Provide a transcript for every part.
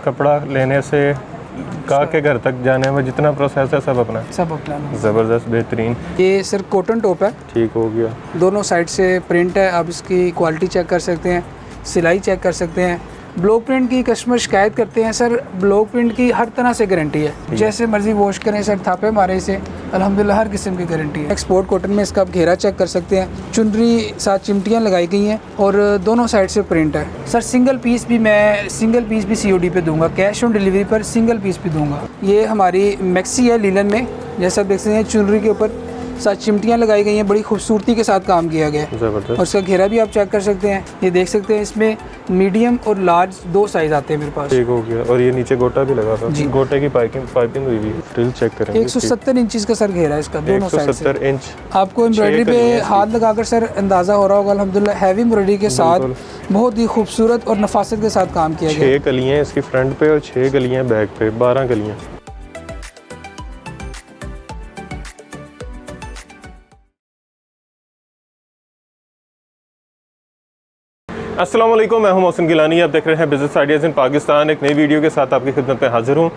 कपड़ा लेने से का के घर तक जाने में जितना प्रोसेस है सब अपना ज़बरदस्त बेहतरीन। ये सर कॉटन टॉप है, ठीक हो गया। दोनों साइड से प्रिंट है, आप इसकी क्वालिटी चेक कर सकते हैं, सिलाई चेक कर सकते हैं। ब्लॉक प्रिंट की कस्टमर शिकायत करते हैं सर, ब्लॉक प्रिंट की हर तरह से गारंटी है, जैसे मर्जी वॉश करें सर, थापे मारे से अल्हम्दुलिल्लाह हर किस्म की गारंटी है। एक्सपोर्ट कॉटन में इसका आप घेरा चेक कर सकते हैं, चुनरी साथ चिमटियाँ लगाई गई हैं और दोनों साइड से प्रिंट है। सर सिंगल पीस भी COD पे दूंगा, कैश ऑन डिलीवरी पर सिंगल पीस भी दूंगा। ये हमारी मैक्सी है लीलन में, जैसा आप देख सकते हैं चुनरी के ऊपर साथ चिमटियाँ लगाई गई हैं, बड़ी खूबसूरती के साथ काम किया गया है और इसका घेरा भी आप चेक कर सकते हैं। ये देख सकते हैं इसमें मीडियम और लार्ज 2 साइज आते हैं मेरे पास। ठीक हो गया। और ये नीचे गोटा भी लगा था, गोटे की पाइपिंग हुई हुई है। फ्रिल चेक करेंगे। 170 इंचेस का सर घेरा है इसका, दोनों साइड से। 170 इंच। आपको एम्ब्रॉयडरी पे हाथ लगाकर सर अंदाज़ा हो रहा होगा अल्हम्दुलिल्लाह हैवी एम्ब्रॉयडरी के साथ बहुत ही खूबसूरत और नफासत के साथ काम किया गया। 6 कलियाँ इसकी फ्रंट पे और 6 कलियाँ बैक पे, 12 कलियाँ। अस्सलाम वालेकुम, मैं हूं मोहसिन गिलानी। आप देख रहे हैं बिज़नेस आइडियाज़ इन पाकिस्तान। एक नई वीडियो के साथ आपकी खिदमत में हाज़िर हूं।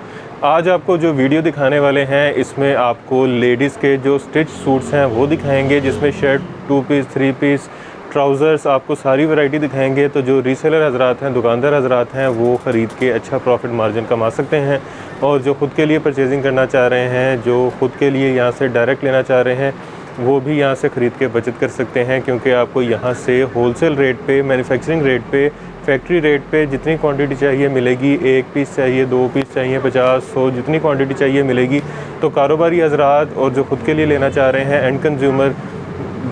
आज आपको जो वीडियो दिखाने वाले हैं इसमें आपको लेडीज़ के जो स्टिच सूट्स हैं वो दिखाएंगे, जिसमें शर्ट 2 पीस 3 पीस ट्राउज़र्स आपको सारी वैरायटी दिखाएंगे। तो जो रीसेलर हज़रात हैं, दुकानदार हज़रात हैं, वो ख़रीद के अच्छा प्रॉफिट मार्जिन कमा सकते हैं। और जो ख़ुद के लिए परचेजिंग करना चाह रहे हैं, जो ख़ुद के लिए यहाँ से डायरेक्ट लेना चाह रहे हैं, वो भी यहाँ से ख़रीद के बचत कर सकते हैं, क्योंकि आपको यहाँ से होलसेल रेट पे, मैन्युफैक्चरिंग रेट पे, फैक्ट्री रेट पे जितनी क्वांटिटी चाहिए मिलेगी। 1 पीस चाहिए, 2 पीस चाहिए, 50 100 जितनी क्वांटिटी चाहिए मिलेगी। तो कारोबारी हज़रात और जो ख़ुद के लिए लेना चाह रहे हैं, एंड कंज्यूमर,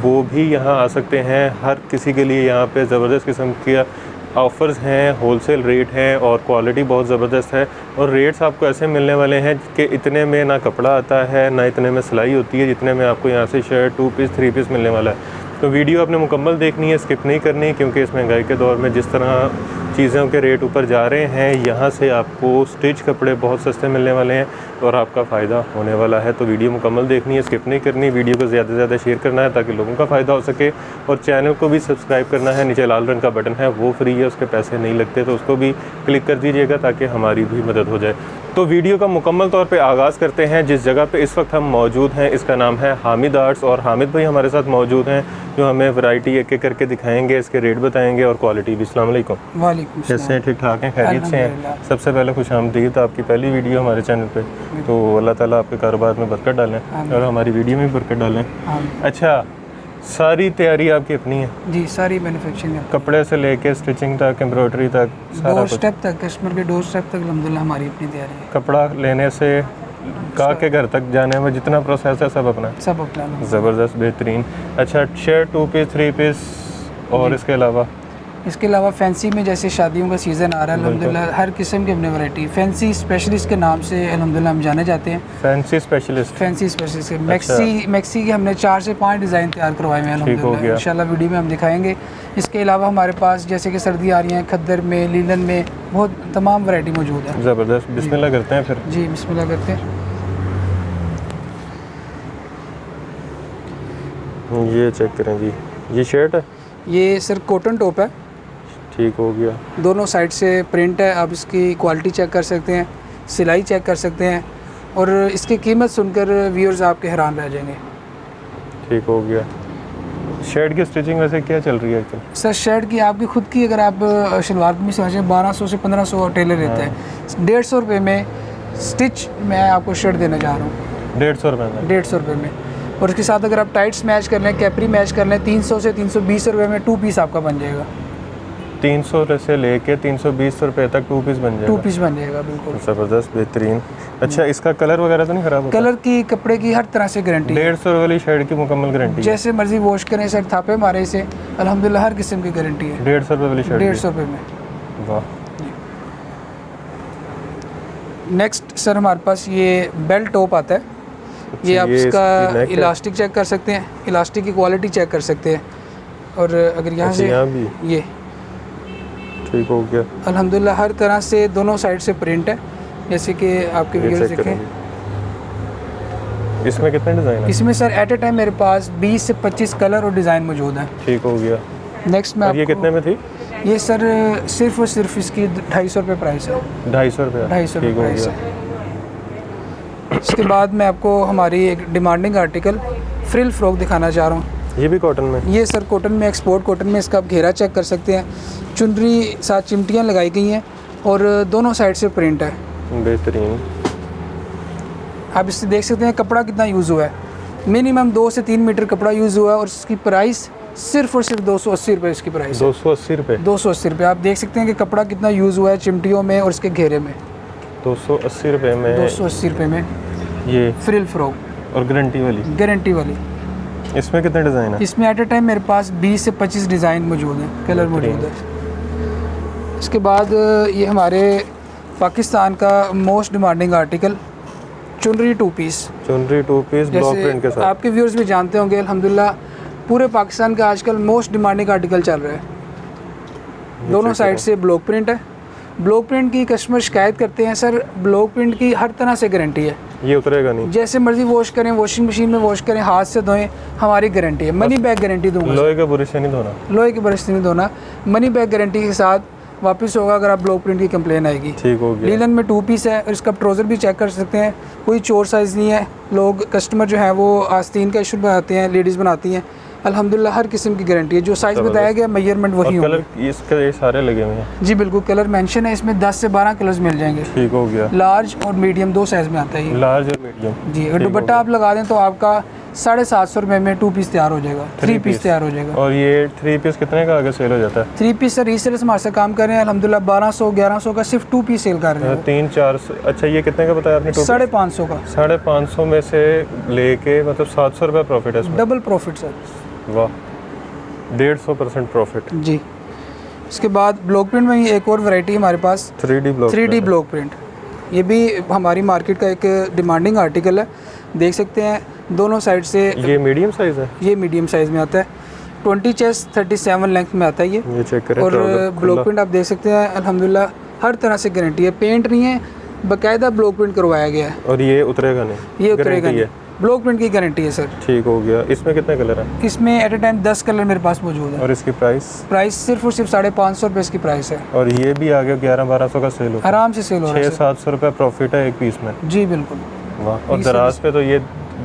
वो भी यहाँ आ सकते हैं। हर किसी के लिए यहाँ पे ज़बरदस्त किस्म के ऑफ़र्स हैं, होलसेल रेट हैं और क्वालिटी बहुत ज़बरदस्त है। और रेट्स आपको ऐसे मिलने वाले हैं कि इतने में ना कपड़ा आता है, ना इतने में सिलाई होती है, जितने में आपको यहाँ से शर्ट 2 पीस 3 पीस मिलने वाला है। तो वीडियो आपने मुकम्मल देखनी है, स्किप नहीं करनी, क्योंकि इस महंगाई के दौर में जिस तरह चीज़ों के रेट ऊपर जा रहे हैं, यहाँ से आपको स्टिच कपड़े बहुत सस्ते मिलने वाले हैं और आपका फ़ायदा होने वाला है। तो वीडियो मुकम्मल देखनी है, स्किप नहीं करनी। वीडियो को ज़्यादा से ज़्यादा शेयर करना है ताकि लोगों का फ़ायदा हो सके, और चैनल को भी सब्सक्राइब करना है। नीचे लाल रंग का बटन है, वो फ्री है, उसके पैसे नहीं लगते, तो उसको भी क्लिक कर दीजिएगा ताकि हमारी भी मदद हो जाए। तो वीडियो का मुकम्मल तौर पे आगाज़ करते हैं। जिस जगह पे इस वक्त हम मौजूद हैं, इसका नाम है हामिद आर्ट्स, और हामिद भाई हमारे साथ मौजूद हैं, जो हमें वैरायटी एक एक करके दिखाएंगे, इसके रेट बताएंगे और क्वालिटी भी। अस्सलाम वालेकुम। वालेकुम सलाम। कैसे हैं? ठीक ठाक हैं? खैरियत से हैं? सबसे पहले खुश आमदीद, आपकी पहली वीडियो हमारे चैनल पे, तो अल्लाह ताला आपके कारोबार में बरकत डालें और हमारी वीडियो में भी बरकत डालें। अच्छा, सारी तैयारी आपकी अपनी है? जी, सारी मैन्युफैक्चरिंग है, कपड़े से लेके स्टिचिंग तक, एम्ब्रॉयडरी तक, सारा स्टेप तक, कस्टमर के डोर स्टेप तक अल्हम्दुलिल्लाह हमारी अपनी तैयारी है। कपड़ा लेने से का के घर तक जाने में जितना प्रोसेस है सब अपना ज़बरदस्त बेहतरीन। अच्छा, शर्ट 2 पीस 3 पीस और इसके अलावा फैंसी में जैसे शादियों का सीज़न आ रहा है, अल्हम्दुलिल्लाह हर किस्म की हमने वैरायटी, फैंसी स्पेशलिस्ट के नाम से अल्हम्दुलिल्लाह हम जाने जाते हैं। फैंसी स्पेशलिस्ट मैक्सी के हमने 4 से 5 डिज़ाइन तैयार करवाए हैं अल्हम्दुलिल्लाह, इंशाल्लाह वीडियो में हम दिखाएंगे। इसके अलावा हमारे पास जैसे कि सर्दी आ रही है, खद्दर में, लीलन में बहुत तमाम वैरायटी मौजूद है। ज़बरदस्त। बिस्मिल्लाह करते हैं फिर। जी बिस्मिल्लाह करते हैं। ये चेक करें जी, ये शर्ट है, ये सर कॉटन टॉप है, ठीक हो गया। दोनों साइड से प्रिंट है, आप इसकी क्वालिटी चेक कर सकते हैं, सिलाई चेक कर सकते हैं, और इसकी कीमत सुनकर व्यूअर्स आपके हैरान रह जाएंगे। ठीक हो गया। शर्ट की स्टिचिंग वैसे क्या चल रही है आजकल? सर शर्ट की आपकी खुद की अगर आप शलवार में समझें 1200 से 1500 टेलर रहता है, 150 रुपये में स्टिच मैं आपको शर्ट देने जा रहा हूँ। 150 रुपये में? 150 रुपये में। और उसके साथ अगर आप टाइट्स मैच कर लें, कैपरी मैच कर लें, 300 से 320 रुपये में 2 पीस आपका बन जाएगा। 300 से लेके 320 रुपये तक 2 पीस बन जाएगा? 2 पीस बन जाएगा, बिल्कुल ज़बरदस्त बेहतरीन। अच्छा, इसका कलर वगैरह तो नहीं ख़राब होता? कलर की, कपड़े की हर तरह से गारंटी। 150 वाली शर्ट की मुकम्मल गारंटी, जैसे मर्जी वॉश करें सर, थापे मारे से अल्हम्दुलिल्लाह हर किस्म की गारंटी है। 150 रुपये वाली शर्ट? 150 रुपये में। वाह। नेक्स्ट सर हमारे पास ये बेल्ट टॉप आता है। ये आप इसका इलास्टिक चेक कर सकते हैं, इलास्टिक की क्वालिटी चेक कर सकते हैं, और अगर यहाँ से ये ठीक हो गया अल्हम्दुलिल्लाह हर तरह से दोनों साइड से प्रिंट है, जैसे कि आपके व्यूअर्स देखें। इसमें कितने डिज़ाइन हैं? इसमें सर एट ए टाइम मेरे पास 20 से 25 कलर और डिज़ाइन मौजूद हैं। ठीक हो गया। नेक्स्ट में ये कितने में थी? ये सर सिर्फ और सिर्फ इसकी 250 रुपये प्राइस है। 250 रुपये 250 रुपये ठीक हो प्राइस गया। है। इसके बाद मैं आपको हमारी एक डिमांडिंग आर्टिकल फ्रिल फ्रॉक दिखाना चाह रहा हूँ। ये भी कॉटन में? ये सर कॉटन में, एक्सपोर्ट कॉटन में। इसका आप घेरा चेक कर सकते हैं, चुनरी साथ चिमटियाँ लगाई गई हैं और दोनों साइड से प्रिंट है। बेहतरीन। आप इससे देख सकते हैं कपड़ा कितना यूज़ हुआ है, मिनिमम 2 से 3 मीटर कपड़ा यूज़ हुआ है और इसकी प्राइस सिर्फ और सिर्फ 280 रुपये इसकी प्राइस है। 280 रुपये? 280 रुपये। आप देख सकते हैं कि कपड़ा कितना यूज़ हुआ है चिमटियों में और इसके घेरे में। 280 रुपये में? 280 रुपये में ये फ्रिल फ्रॉक और गारंटी वाली? गारंटी वाली। इसमें कितने डिज़ाइन है? इसमें एट ए टाइम मेरे पास 20 से 25 डिज़ाइन मौजूद हैं, कलर मौजूद है। इसके बाद ये हमारे पाकिस्तान का मोस्ट डिमांडिंग आर्टिकल चुनरी 2 पीस। चुनरी 2 पीस ब्लॉक प्रिंट के जैसे साथ? आपके व्यूअर्स भी जानते होंगे, अल्हम्दुलिल्लाह पूरे पाकिस्तान का आजकल मोस्ट डिमांडिंग आर्टिकल चल रहा है। दोनों साइड से ब्लॉक प्रिंट है। ब्लॉक प्रिंट की कस्टमर शिकायत करते हैं, सर ब्लॉक प्रिंट की हर तरह से गारंटी है। ये उतरेगा नहीं? जैसे मर्जी वॉश करें, वॉशिंग मशीन में वॉश करें, हाथ से धोएं, हमारी गारंटी है। मनी बैक गारंटी दूंगा। लोहे के ब्रश से नहीं धोना? लोहे के ब्रश से नहीं धोना, मनी बैक गारंटी के साथ वापस होगा अगर आप ब्लॉक प्रिंट की कंप्लेन आएगी। ठीक हो गया। लीलन में 2 पीस है और इसका ट्राउज़र भी चेक कर सकते हैं, कोई चोर साइज़ नहीं है। लोग कस्टमर जो है वो आस्तीन का इशू बनाते हैं, लेडीज़ बनाती हैं। अल्हम्दुलिल्लाह हर किस्म की गारंटी है, जो साइज़ बताया गया मेजरमेंट वही होगा। कलर इसके ये सारे लगे हुए हैं? जी बिल्कुल, कलर मेंशन है इसमें, 10 से 12 कलर्स मिल जाएंगे। ठीक हो गया। लार्ज और मीडियम 2 साइज़ में आता है ये। लार्ज और मीडियम जी। अगर दुपट्टा आप लगा दें तो आपका 750 रुपये में 2 पीस तैयार हो जाएगा, 3 पीस तैयार हो जाएगा। और ये 3 पीस कितने का आगे सेल हो जाता है? 3 पीस सर रीसेलर्स हमारे से काम कर रहे हैं अल्हम्दुलिल्लाह, 1200-1100 का सिर्फ 2 पीस सेल कर रहे हैं। 300-400? अच्छा, ये कितने का बताया आपने? 550 का। 550 में से लेके मतलब 700 रुपये प्रॉफिट है इसमें? Double profit sir. वाह, 150% प्रॉफिट जी। इसके बाद ब्लॉक प्रिंट में ही एक और वैरायटी हमारे पास 3D ब्लॉक प्रिंट। ये भी हमारी मार्केट का एक डिमांडिंग आर्टिकल है, देख सकते हैं दोनों साइड से। ये मीडियम साइज़ है? ये मीडियम साइज़ में आता है, 20 चेस्ट 37 लेंथ में आता है ये चेक करें। और ब्लॉक प्रिंट आप देख सकते हैं अल्हम्दुलिल्लाह हर तरह से गारंटी है। पेंट नहीं है, बाकायदा ब्लॉक प्रिंट करवाया गया है। और ये उतरेगा नहीं? ये उतरेगा नहीं, ब्लॉक प्रिंट की गारंटी है सर। ठीक हो गया। इसमें कितने कलर हैं? इसमें एट ए टाइम 10 कलर मेरे पास मौजूद है। और इसकी प्राइस सिर्फ और सिर्फ 550 रुपये इसकी प्राइस है। और ये भी आ गया 1100-1200 का सेल होता है? आराम से सेल हो रहा है। 600-700 रुपये प्रॉफिट है एक पीस में? जी बिल्कुल। वाह। और दराज पे तो ये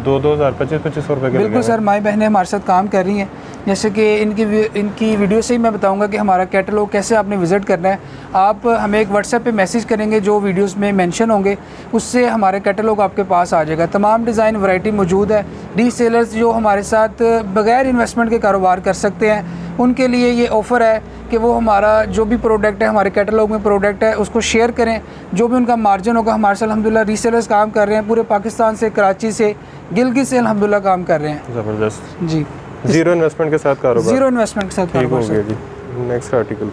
2,000, 2500 रुपये के बिल्कुल सर। माई बहनें हमारे साथ काम कर रही हैं, जैसे कि इनकी वीडियो से ही मैं बताऊंगा कि हमारा कैटलॉग कैसे आपने विज़िट करना है। आप हमें एक व्हाट्सएप पे मैसेज करेंगे, जो वीडियोस में मेंशन होंगे उससे हमारे कैटलॉग आपके पास आ जाएगा। तमाम डिज़ाइन वैरायटी मौजूद है। रीसेलर्स जो हमारे साथ बग़ैर इन्वेस्टमेंट के कारोबार कर सकते हैं, उनके लिए ये ऑफ़र है कि वो हमारा जो भी प्रोडक्ट है, हमारे कैटलॉग में प्रोडक्ट है, उसको शेयर करें। जो भी उनका मार्जिन होगा, हमारे साथ अल्हम्दुलिल्लाह रीसेलर्स काम कर रहे हैं पूरे पाकिस्तान से, कराची से, गिलगित से अल्हम्दुलिल्लाह काम कर रहे हैं। ज़बरदस्त। जी। ज़ीरो इन्वेस्टमेंट के साथ कारोबार? ज़ीरो इन्वेस्टमेंट के साथ ठीक हो कारोबार गया सर। जी। Next article.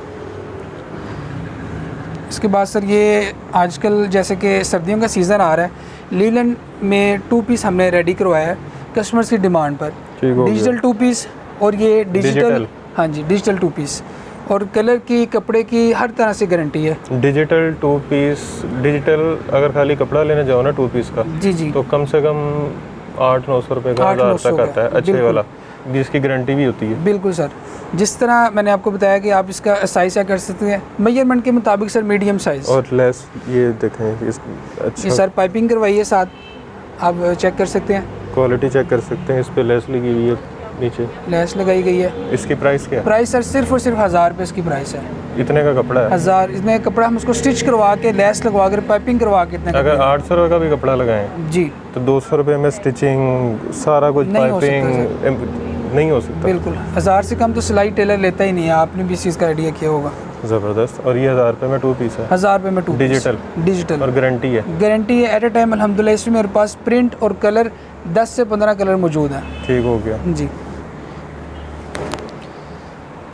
इसके बाद सर ये आजकल जैसे कि सर्दियों का सीज़न आ रहा है, लीलन में 2 पीस हमने रेडी करवाया है कस्टमर्स की डिमांड पर। ठीक हो गया। डिजिटल 2 पीस और ये डिजिटल, हाँ जी डिजिटल 2 पीस और कलर की, कपड़े की हर तरह से गारंटी है। डिजिटल 2 पीस, डिजिटल अगर खाली कपड़ा लेने जाओ ना 2 पीस का, जी जी, तो कम से कम 800-900 रुपये का, 1000 तक आता है अच्छे वाला, जिसकी गारंटी भी होती है। बिल्कुल सर। जिस तरह मैंने आपको बताया कि आप इसका साइज़ क्या कर सकते हैं, मेजरमेंट के मुताबिक सर मीडियम साइज़। और लेस ये देखें इस, अच्छा ये सर पाइपिंग करवाई है साथ, आप चेक कर सकते हैं, क्वालिटी चेक कर सकते हैं। इस पे लेस लगी हुई है, नीचे लेस लगाई गई है। इसकी प्राइस क्या है? प्राइस सर सिर्फ और सिर्फ 1000 रुपये इसकी प्राइस है। इतने का कपड़ा है? 1000। इसमें कपड़ा हम उसको स्टिच करवा के, लेस लगवा कर, पाइपिंग करवा के इतने अगर 800 रुपये का भी कपड़ा लगाएं जी तो 200 रुपये में स्टिचिंग सारा कुछ, नहीं हो सकता पाइपिंग नहीं हो सकता। बिल्कुल। 1000 से कम तो सिलाई टेलर लेता ही नहीं है, आपने भी इस चीज़ का आइडिया किया होगा। ज़बरदस्त। और ये 1000 रुपये में 2 पीस है? 1000 रुपये में 2 डिजिटल और गारंटी है? गारंटी है एट ए टाइम अल्हम्दुलिल्लाह। इसमें मेरे पास प्रिंट और कलर 10 से 15 कलर मौजूद हैं। ठीक हो गया जी।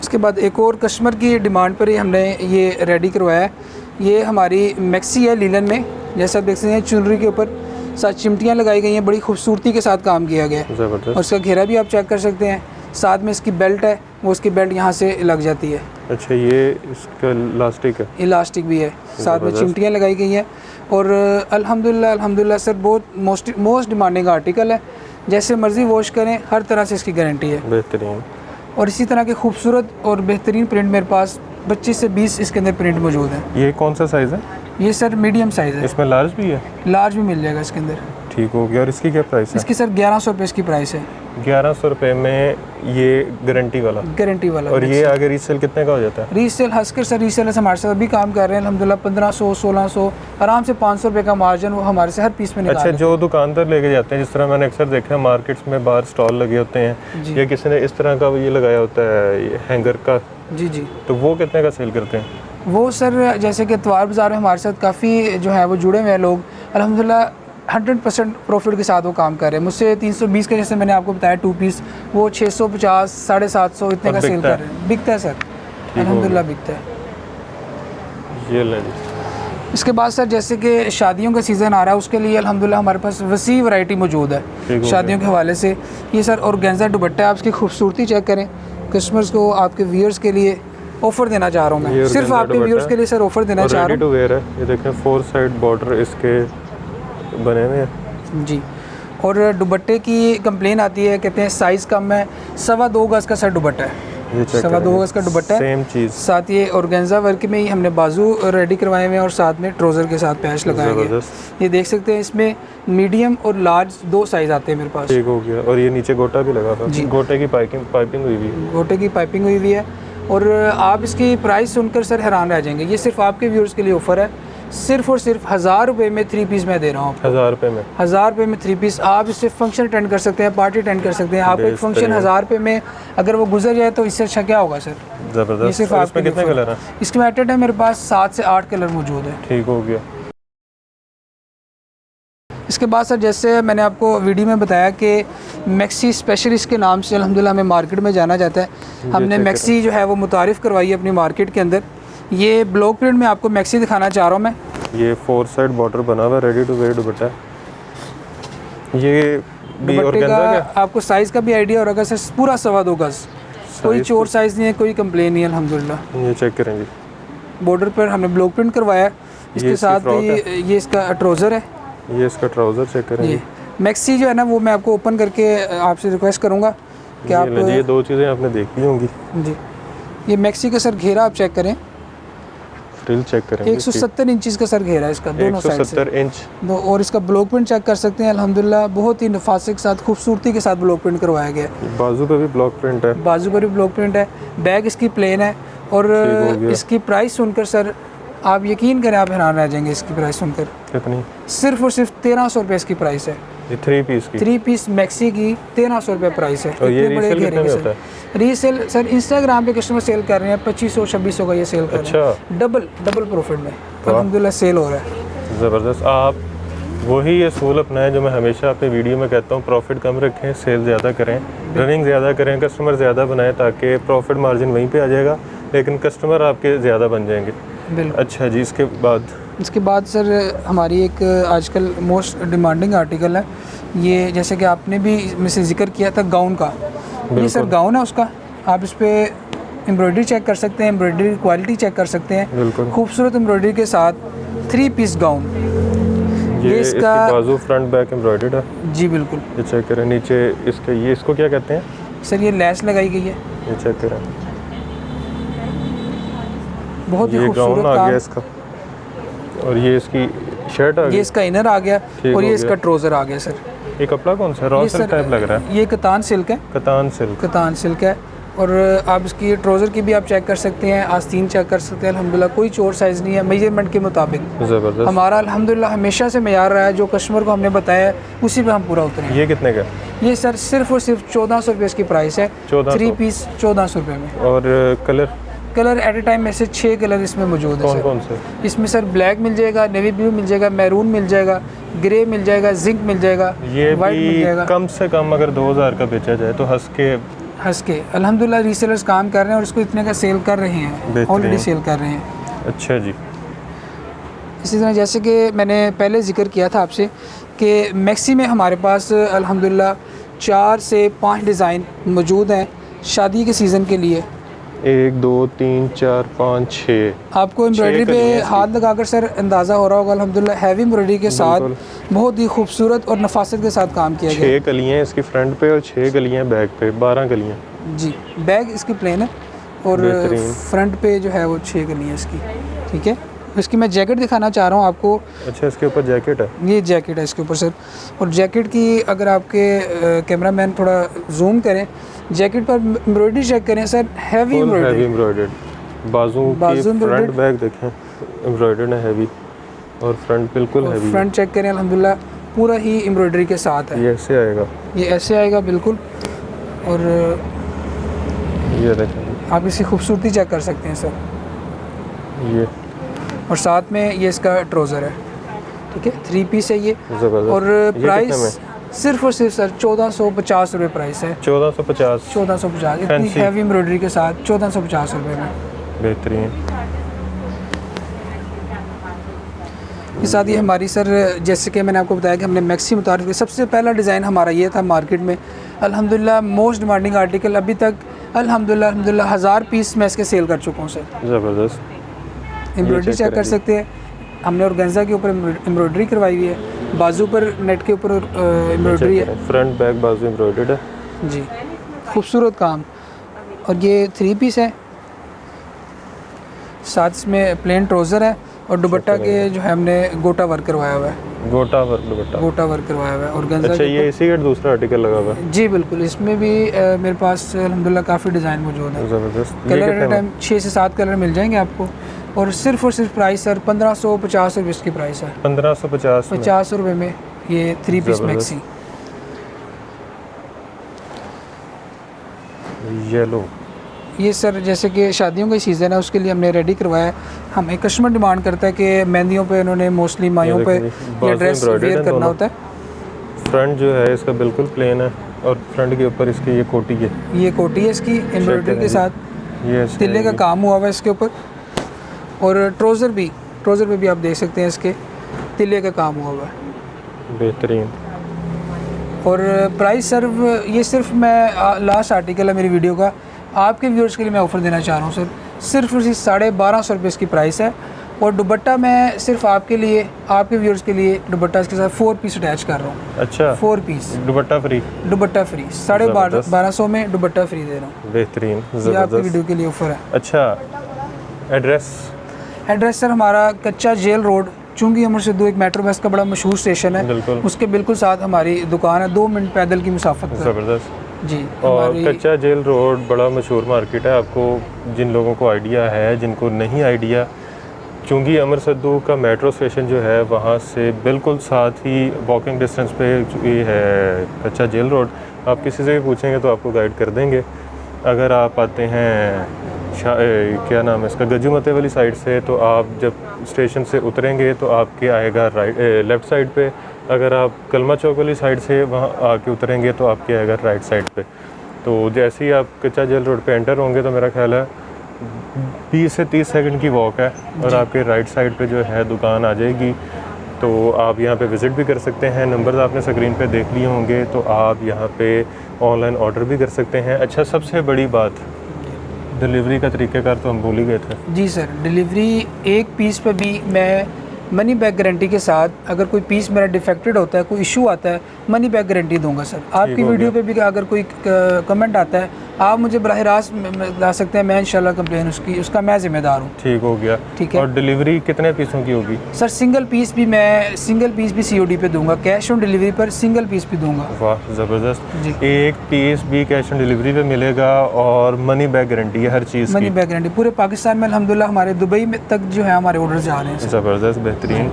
इसके बाद एक और कस्टमर की डिमांड पर ही हमने ये रेडी करवाया है। ये हमारी मैक्सी है लीलन में, जैसा आप देख सकते हैं चुनरी के ऊपर साथ चिमटियाँ लगाई गई हैं, बड़ी खूबसूरती के साथ काम किया गया है। ज़बरदस्त। और इसका घेरा भी आप चेक कर सकते हैं, साथ में इसकी बेल्ट है, वो उसकी बेल्ट यहाँ से लग जाती है। अच्छा, ये इसका इलास्टिक है? इलास्टिक भी है, साथ में चिमटियाँ लगाई गई हैं। और अल्हम्दुलिल्लाह सर बहुत मोस्ट डिमांडिंग आर्टिकल है, जैसे मर्ज़ी वॉश करें, हर तरह से इसकी गारंटी है। बेहतरीन। और इसी तरह के खूबसूरत और बेहतरीन प्रिंट मेरे पास 25 से 20 इसके अंदर प्रिंट मौजूद है। ये कौन सा साइज़ है? ये सर मीडियम साइज़ है, इसमें लार्ज भी है? लार्ज भी मिल जाएगा इसके अंदर। ठीक हो गया। और इसकी क्या प्राइस है? इसकी सर 1100 रुपये इसकी प्राइस है। 1100 रुपये में ये गारंटी वाला? गारंटी वाला। और ये आगे रीसेल कितने का हो जाता है? रीसेल हंसकर सर रीसेल हमारे साथ अभी काम कर रहे हैं अल्हम्दुलिल्लाह 1500 1600 आराम से 500 रुपये का मार्जिन वो हमारे से हर पीस में निकाल। अच्छा, जो दुकानदार लेके जाते हैं, जिस तरह मैंने अक्सर देखा है मार्केट्स में बाहर स्टॉल लगे होते हैं या किसी ने इस तरह का ये लगाया होता है ये हैंगर का, जी जी, तो वो कितने का सेल करते हैं? वो सर जैसे कि इतवार बाज़ार में हमारे साथ काफ़ी जो है वो जुड़े हुए हैं लोग, अल्हम्दुलिल्लाह 100% प्रॉफिट के साथ वो काम कर रहे हैं। मुझसे 320 का जैसे मैंने आपको बताया 2 पीस वो 650 750 इतने का सेल कर रहे हैं। बिकता है सर, अल्हम्दुलिल्लाह बिकता है। ये ले जी। इसके बाद सर जैसे कि शादियों का सीज़न आ रहा है उसके लिए अल्हम्दुलिल्लाह हमारे पास वसी वैरायटी मौजूद है शादियों के हवाले से। ये सर ऑर्गेन्जा दुपट्टा है, आप इसकी खूबसूरती चेक करें। कस्टमर्स को आपके व्यूअर्स के लिए ऑफ़र देना चाह रहा हूँ मैं, सिर्फ आपके व्यूअर्स के लिए सर ऑफ़र देना चाह रहा हूँ। वेयर है, ये देखें 4 साइड बॉर्डर इसके बने हुए हैं जी। और दुपट्टे की कंप्लेन आती है, कहते हैं साइज़ कम है। 2.25 गज का सर दुपट्टा है, 2.25 गज का दुपट्टा है। सेम चीज़। साथ ये ऑर्गेन्जा वर्क में ही हमने बाजू रेडी करवाए हुए हैं और साथ में ट्राउज़र के साथ पैच लगाए गए। ये देख सकते हैं इसमें मीडियम और लार्ज 2 साइज़ आते हैं मेरे पास। ठीक हो गया। और ये नीचे गोटा भी लगा था, गोटे की पाइपिंग हुई हुई है। गोटे की पाइपिंग हुई हुई है। और आप इसकी प्राइस सुनकर सर हैरान रह जाएंगे। ये सिर्फ आपके व्यूअर्स के लिए ऑफ़र है, सिर्फ और सिर्फ 1000 रुपये में 3 पीस मैं दे रहा हूँ। 1000 रुपये में? 1000 रुपये में 3 पीस। आप इससे फंक्शन अटेंड कर सकते हैं, पार्टी अटेंड कर सकते हैं। आपका एक फंक्शन 1000 रुपये में अगर वो गुजर जाए तो इससे अच्छा क्या होगा सर? ज़बरदस्त। ये सिर्फ इसमें कितने कलर हैं? इसके एटेड है मेरे पास 7 से 8 कलर मौजूद है। ठीक हो गया। इसके बाद सर जैसे मैंने आपको वीडियो में बताया कि मैक्सी स्पेशलिस्ट के नाम से अल्हम्दुलिल्लाह हमें मार्केट में जाना जाता है। हमने मैक्सी जो है वो मुतारिफ़ करवाई है अपनी मार्केट के अंदर। ये ब्लॉक प्रिंट में आपको मैक्सी दिखाना चाह रहा हूँ मैं। ये 4 साइड बॉर्डर बना हुआ रेडी टू वेयर दुपट्टा है। ये भी ऑर्गेन्जा क्या? आपको साइज़ का भी आइडिया हो रहा है सर, पूरा 2.25 गज, कोई चोर साइज़ नहीं है, कोई कंप्लेन नहीं है अल्हम्दुलिल्लाह। ये चेक करें जी, बॉर्डर पर हमने ब्लॉक प्रिंट करवाया है। इसके साथ ये इसका ट्राउज़र है, ये इसका ट्राउज़र चेक करें। ये मैक्सी जो है ना वो मैं आपको ओपन करके आपसे रिक्वेस्ट करूँगा कि आप ये 2 चीज़ें आपने देखी होंगी जी। ये मैक्सी का सर घेरा आप चेक करें, फ्रिल चेक करें। 170 इंचज़ का सर घेरा है इसका दोनों साइड से। 170 इंच। और इसका ब्लॉक प्रिंट चेक कर सकते हैं अल्हम्दुलिल्लाह बहुत ही नफासत के साथ खूबसूरती के साथ ब्लॉक प्रिंट करवाया गया है। बाजू पे भी ब्लॉक प्रिंट है, बाजू पर भी ब्लॉक प्रिंट है। बैग इसकी प्लेन है। और इसकी प्राइस सुनकर सर आप यकीन करें आप हैरान रह जाएंगे इसकी प्राइस सुनकर। कितनी? सिर्फ और सिर्फ 1300 रुपये इसकी प्राइस है। ये 3 पीस की? 3 पीस मैक्सी की 1300 रुपये प्राइस है। और ये रीसेल कितने में होता है? रीसेल सर इंस्टाग्राम पे कस्टमर सेल कर रहे हैं 2500-2600 का ये सेल कर रहे हैं। डबल प्रॉफिट में अल्हम्दुलिल्लाह सेल हो रहा है। ज़बरदस्त। आप वही असूल अपनाएं जो मैं हमेशा अपने वीडियो में कहता हूँ, प्रॉफिट कम रखें, सेल ज़्यादा करें, रनिंग ज़्यादा करें, कस्टमर ज़्यादा बनाएं ताकि प्रॉफिट मार्जिन वहीं पे आ जाएगा लेकिन कस्टमर आपके ज़्यादा बन जाएंगे। बिल्कुल। अच्छा जी, इसके बाद सर हमारी एक आजकल मोस्ट डिमांडिंग आर्टिकल है ये, जैसे कि आपने भी मुझसे जिक्र किया था गाउन का। ये सर गाउन है उसका, आप इस पर एम्ब्रॉयडरी चेक कर सकते हैं, एम्ब्रॉयडरी क्वालिटी चेक कर सकते हैं। खूबसूरत एम्ब्रॉयडरी के साथ 3 पीस गाउन। ये इसका बाजू फ्रंट बैक एम्ब्रॉयडर्ड है जी। बिल्कुल। ये चेक करें नीचे इसके, ये इसको क्या कहते हैं सर? ये लेस लगाई गई है, ये चेक करें। बहुत ही खूबसूरत आ गया इसका। और ये इसकी शर्ट आ गई, ये इसका इनर आ गया और ये इसका ट्राउज़र आ गया सर। ये कपड़ा कौन सा? रॉ सिल्क टाइप लग रहा है। ये कतान सिल्क है। कतान सिल्क है। और आप इसकी ट्राउज़र की भी आप चेक कर सकते हैं, आस्तीन चेक कर सकते हैं। अल्हम्दुलिल्लाह कोई चोर साइज़ नहीं है, मेजरमेंट के मुताबिक। ज़बरदस्त। हमारा अल्हम्दुलिल्लाह हमेशा से मेयार रहा है, जो कस्टमर को हमने बताया है उसी पे हम पूरा उतरे। ये कितने का? ये सर सिर्फ और सिर्फ 1400 रुपये इसकी प्राइस है। 3 पीस 1400 रुपये में। और कलर एट ए टाइम में से 6 कलर इसमें मौजूद है। कौन से? इसमें सर ब्लैक मिल जाएगा, नेवी ब्लू मिल जाएगा, मैरून मिल जाएगा, ग्रे मिल जाएगा, जिंक मिल जाएगा, ये वाइट मिल जाएगा। कम से कम अगर 2000 का बेचा जाए तो हंस के अल्हम्दुलिल्लाह रीसेलर्स काम कर रहे हैं और इसको इतने का सेल कर रहे हैं, ऑलरेडी सेल कर रहे हैं। अच्छा जी। इसी तरह जैसे कि मैंने पहले जिक्र किया था आपसे कि मैक्सी में हमारे पास अल्हम्दुलिल्लाह 4 से 5 डिज़ाइन मौजूद हैं शादी के सीज़न के लिए। 1 2 3 4 5 6 आपको एम्ब्रॉयडरी पे हाथ लगाकर सर अंदाज़ा हो रहा होगा अल्हम्दुलिल्लाह हैवी एम्ब्रॉयडरी के साथ बहुत ही खूबसूरत और नफासत के साथ काम किया गया। 6 कलियाँ इसकी फ्रंट पे और 6 कलियाँ बैक पे, 12 कलियाँ जी। बैग इसकी प्लेन है, और बेहतरीन। फ्रंट पे जो है वो 6 गनी है इसकी, ठीक है। इसकी मैं जैकेट दिखाना चाह रहा हूँ आपको। अच्छा, इसके ऊपर जैकेट है। ये जैकेट है इसके ऊपर सर, और जैकेट की अगर आपके कैमरामैन थोड़ा जूम करें, जैकेट पर एम्ब्रॉयडरी चेक करें sir, heavy heavy embroidery. Embroidered बाजू की बाजू फ्रंट embroidered। बैक देखें, एम्ब्रॉयडर्ड है हैवी, और फ्रंट बिल्कुल हैवी। फ्रंट चेक करें, अल्हम्दुलिल्लाह पूरा ही एम्ब्रॉयडरी के साथ है। ये ऐसे आएगा, ये ऐसे आएगा बिल्कुल। और ये देखें, आप इसकी खूबसूरती चेक कर सकते हैं सर। ये और साथ में ये इसका ट्राउज़र है, ठीक है, 3 पीस है ये। ज़बरदस्त। और ये कितने प्राइस में? सिर्फ और सिर्फ सर 1450 रुपये प्राइस है। 1450। 1450 इतनी Fancy। हैवी एम्ब्रॉयडरी के साथ 1450 रुपये में। बेहतरीन। के साथ ये हमारी सर, जैसे कि मैंने आपको बताया कि हमने मैक्सी मुताबिक सबसे पहला डिज़ाइन हमारा ये था मार्केट में, अल्हम्दुलिल्लाह मोस्ट डिमांडिंग आर्टिकल अभी तक अल्हम्दुलिल्लाह 1000 पीस मैं इसके सेल कर चुका हूँ सर। ज़बरदस्त। एम्ब्रॉयडरी चेक कर सकते हैं, हमने ऑर्गेन्जा के ऊपर एम्ब्रॉयडरी करवाई हुई है, बाजू पर नेट के ऊपर एम्ब्रॉयडरी है फ्रंट बैक बाजू एम्ब्रॉयडर्ड है जी, खूबसूरत काम। और ये 3 पीस है, साथ इसमें प्लेन ट्राउज़र है, और दुपट्टा के जो है हमने गोटा वर्क करवाया हुआ है, गोटा वर्क दुपट्टा। गोटा वर्क करवाया हुआ है ऑर्गेन्जा अच्छा, के ये इसी का दूसरा आर्टिकल लगा हुआ है। जी बिल्कुल। इसमें भी मेरे पास अल्हम्दुलिल्लाह काफ़ी डिज़ाइन मौजूद है। ज़बरदस्त। ये कलर कितने एट में? टाइम 6 से 7 कलर मिल जाएंगे आपको। और सिर्फ प्राइस सर 1550 रुपये इसकी प्राइस है। 1550 में। 50 रुपये में ये 3 पीस ज़बरदस्त। मैक्सी। येलो। ये सर जैसे कि शादियों का सीज़न है, उसके लिए हमने रेडी करवाया है। हम एक कस्टमर डिमांड करता है कि मेहंदियों पे उन्होंने मोस्टली मायों पे ये ड्रेस वेयर करना होता है। फ्रंट जो है इसका बिल्कुल प्लेन है, और फ्रंट के ऊपर इसकी ये कोटी है, ये कोटी है इसकी एम्ब्रॉयडरी के साथ, ये ऐसे तिल्ले का आएगी। काम हुआ हुआ है इसके ऊपर। और ट्राउज़र पे भी आप देख सकते हैं इसके तिल्ले का काम हुआ हुआ है। बेहतरीन। और प्राइस सर ये सिर्फ मैं लास्ट आर्टिकल है मेरी वीडियो का, आपके व्यूअर्स के लिए मैं ऑफ़र देना चाह रहा हूँ सर। सिर्फ 1250 रुपये इसकी प्राइस है। और दुपट्टा मैं सिर्फ आपके लिए, आपके व्यूअर्स के लिए दुपट्टा इसके साथ 4 पीस अटैच कर रहा हूँ। अच्छा, 4 पीस दुपट्टा फ्री। दुपट्टा फ्री, 1250 में दुपट्टा फ्री दे रहा हूँ। बेहतरीन, ये आपकी ज़बरदस्त। वीडियो के लिए ऑफ़र है। अच्छा, एड्रेस? एड्रेस सर हमारा कच्चा जेल रोड, चुंगी अमर सिद्धू एक मेट्रो बस का बड़ा मशहूर स्टेशन है, बिल्कुल। उसके बिल्कुल साथ हमारी दुकान है, 2 मिनट पैदल की मुसाफत पर। ज़बरदस्त। जी। और हमारी कच्चा जेल रोड बड़ा मशहूर मार्केट है। आपको जिन लोगों को आइडिया है, जिनको नहीं आइडिया, चुंगी अमर सिद्धू का मेट्रो स्टेशन जो है वहाँ से बिल्कुल साथ ही वॉकिंग डिस्टेंस पे ये है कच्चा जेल रोड। आप किसी से भी पूछेंगे तो आपको गाइड कर देंगे। अगर आप आते हैं क्या नाम है इसका, गजूमते वाली साइड से, तो आप जब स्टेशन से उतरेंगे तो आपके आएगा लेफ़्ट साइड पे। अगर आप कलमा चौक वाली साइड से वहाँ आके उतरेंगे तो आपके आएगा राइट साइड पे। तो जैसे ही आप कच्चा जेल रोड पे एंटर होंगे तो मेरा ख्याल है 20 से 30 सेकंड की वॉक है, और आपके राइट साइड पे जो है दुकान आ जाएगी। तो आप यहाँ पे विज़िट भी कर सकते हैं। नंबर्स आपने स्क्रीन पे देख लिए होंगे, तो आप यहाँ पे ऑनलाइन ऑर्डर भी कर सकते हैं। अच्छा, सबसे बड़ी बात, डिलीवरी का तरीक़ाकार तो हम भूल ही गए थे। जी सर, डिलीवरी एक पीस पे भी मैं मनी बैक गारंटी के साथ, अगर कोई पीस मेरा डिफेक्टेड होता है, कोई इशू आता है, मनी बैक गारंटी दूंगा सर। आपकी हो वीडियो पे भी अगर कोई कमेंट आता है, आप मुझे बराह रास्त ला सकते हैं, मैं इंशाल्लाह कंप्लेन उसका मैं ज़िम्मेदार हूँ। ठीक हो गया। ठीक है। और डिलीवरी कितने पीसों की होगी? सर सिंगल पीस भी COD पे दूंगा, कैश ऑन डिलीवरी पर सिंगल पीस भी दूंगा। वाह, ज़बरदस्त। जी। एक पीस भी कैश ऑन डिलीवरी पे मिलेगा, और मनी बैक गारंटी है हर चीज़ मनी की। बैक गारंटी पूरे पाकिस्तान में अल्हम्दुलिल्लाह, हमारे दुबई में तक जो है हमारे ऑर्डर जा रहे हैं। ज़बरदस्त, बेहतरीन।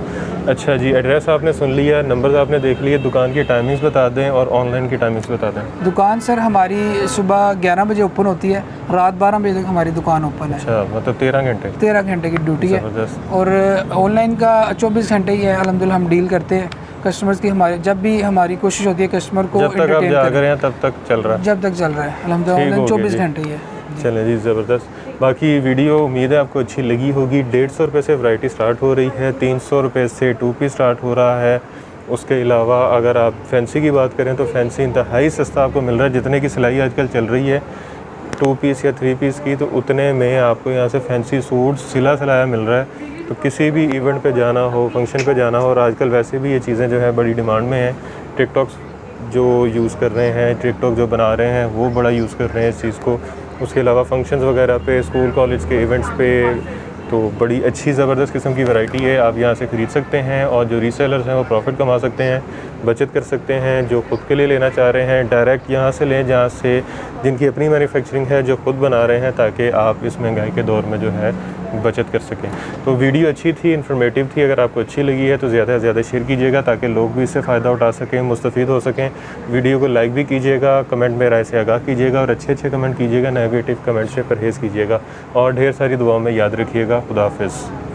अच्छा जी, एड्रेस आपने सुन लिया, नंबर्स आपने देख लिए, दुकान की टाइमिंग्स बता दें और ऑनलाइन की टाइमिंग्स बता दें। दुकान सर हमारी सुबह 11 बजे ओपन होती है, रात 12 बजे तक हमारी दुकान ओपन है। अच्छा, मतलब 13 घंटे। 13 घंटे की ड्यूटी है। ज़बरदस्त। और ऑनलाइन का 24 घंटे ही है अल्हम्दुलिल्लाह, हम डील करते हैं कस्टमर्स की। हमारे जब भी हमारी कोशिश होती है कस्टमर को जब तक आप entertain जाग करें, रहे हैं तब तक चल रहा है। जब तक चल रहा है अल्हम्दुलिल्लाह, ठीक ऑनलाइन हो 24 गया जी। घंटे ही है। चलें जी, ज़बरदस्त। बाकी वीडियो उम्मीद है आपको अच्छी लगी होगी। 150 रुपये से वैरायटी स्टार्ट हो रही है, 300 रुपये से 2 पीस स्टार्ट हो रहा है। उसके अलावा अगर आप फैंसी की बात करें तो फैंसी इंतहाई सस्ता आपको मिल रहा है। जितने की सिलाई आजकल चल रही है 2 पीस या 3 पीस की, तो उतने में आपको यहाँ से फैंसी सूट सिला सिलाया मिल रहा है। तो किसी भी इवेंट पे जाना हो, फंक्शन पे जाना हो, और आजकल वैसे भी ये चीज़ें जो है बड़ी डिमांड में हैं। टिकटॉक जो यूज़ कर रहे हैं, टिकटॉक जो बना रहे हैं वो बड़ा यूज़ कर रहे हैं इस चीज़ को। उसके अलावा फंक्शंस वगैरह पे, स्कूल कॉलेज के इवेंट्स पे, तो बड़ी अच्छी ज़बरदस्त किस्म की वैरायटी है। आप यहाँ से ख़रीद सकते हैं और जो रीसेलर्स हैं वो प्रॉफिट कमा सकते हैं, बचत कर सकते हैं। जो ख़ुद के लिए लेना चाह रहे हैं डायरेक्ट यहाँ से लें, जहाँ से जिनकी अपनी मैन्युफैक्चरिंग है, जो ख़ुद बना रहे हैं, ताकि आप इस महंगाई के दौर में जो है बचत कर सकें। तो वीडियो अच्छी थी, इन्फॉर्मेटिव थी। अगर आपको अच्छी लगी है तो ज़्यादा से ज़्यादा शेयर कीजिएगा ताकि लोग भी इससे फ़ायदा उठा सकें, मुस्तफ़ीद हो सकें। वीडियो को लाइक भी कीजिएगा, कमेंट में राय से आगाह कीजिएगा और अच्छे अच्छे कमेंट कीजिएगा, नेगेटिव कमेंट से परहेज़ कीजिएगा और ढेर सारी दुआओं में याद रखिएगा। खुदा हाफ़िज़।